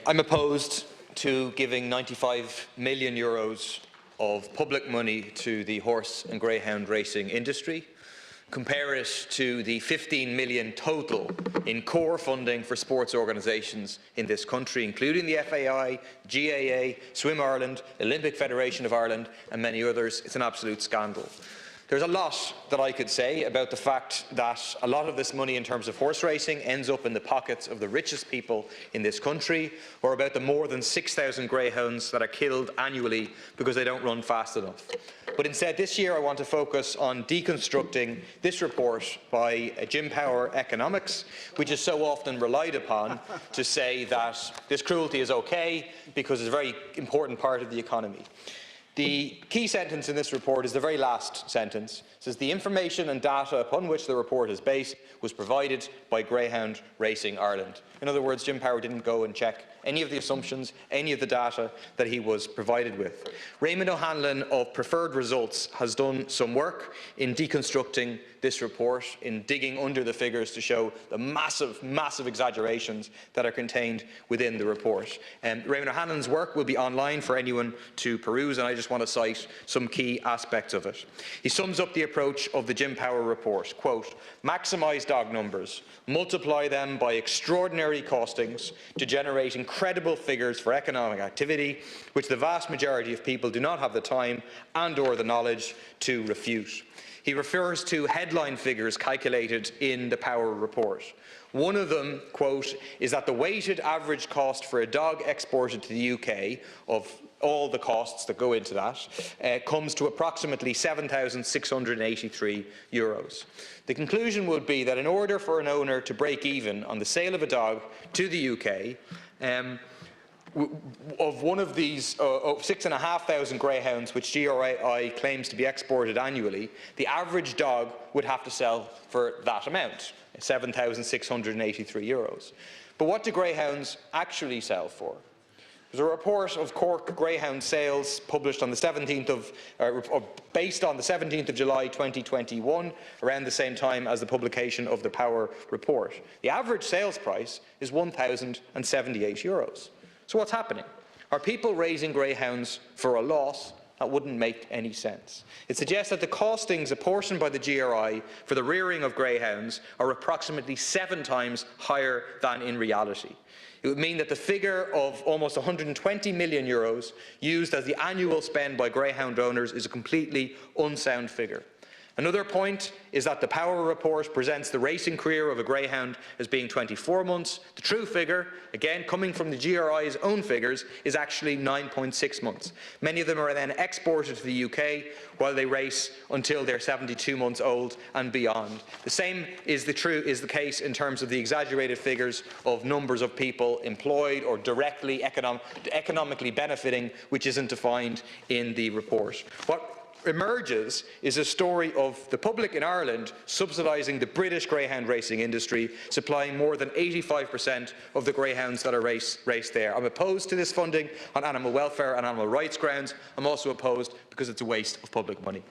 I'm opposed to giving €95 million of public money to the horse and greyhound racing industry. Compare it to the €15 million total in core funding for sports organisations in this country, including the FAI, GAA, Swim Ireland, Olympic Federation of Ireland and many others. It's an absolute scandal. There's a lot that I could say about the fact that a lot of this money in terms of horse racing ends up in the pockets of the richest people in this country, or about the more than 6,000 greyhounds that are killed annually because they don't run fast enough. But instead, this year I want to focus on deconstructing this report by Jim Power Economics, which is so often relied upon to say that this cruelty is okay because it's a very important part of the economy. The key sentence in this report is the very last sentence. It says the information and data upon which the report is based was provided by Greyhound Racing Ireland. In other words, Jim Power didn't go and check any of the assumptions, any of the data that he was provided with. Raymond O'Hanlon of Preferred Results has done some work in deconstructing this report, in digging under the figures to show the massive exaggerations that are contained within the report. Raymond O'Hanlon's work will be online for anyone to peruse, and I just want to cite some key aspects of it. He sums up the approach of the Jim Power report, quote, maximise dog numbers, multiply them by extraordinary costings to generate incredible figures for economic activity, which the vast majority of people do not have the time and/or the knowledge to refute. He refers to headline figures calculated in the Power report. One of them, quote, is that the weighted average cost for a dog exported to the UK, of all the costs that go into that, comes to approximately €7,683. The conclusion would be that in order for an owner to break even on the sale of a dog to the UK, of one of these 6,500 greyhounds which GRI claims to be exported annually, the average dog would have to sell for that amount, €7,683. But what do greyhounds actually sell for? There's a report of Cork greyhound sales published on the 17th of, based on the 17th of July 2021, around the same time as the publication of the Power report. The average sales price is €1,078. So what's happening? Are people raising greyhounds for a loss? That wouldn't make any sense. It suggests that the costings apportioned by the GRI for the rearing of greyhounds are approximately 7 times higher than in reality. It would mean that the figure of almost €120 million used as the annual spend by greyhound owners is a completely unsound figure. Another point is that the Power report presents the racing career of a greyhound as being 24 months. The true figure, again coming from the GRI's own figures, is actually 9.6 months. Many of them are then exported to the UK while they race until they're 72 months old and beyond. The same is the case in terms of the exaggerated figures of numbers of people employed or directly economically benefiting, which isn't defined in the report. What emerges is a story of the public in Ireland subsidising the British greyhound racing industry, supplying more than 85% of the greyhounds that are raced there. I'm opposed to this funding on animal welfare and animal rights grounds. I'm also opposed because it's a waste of public money.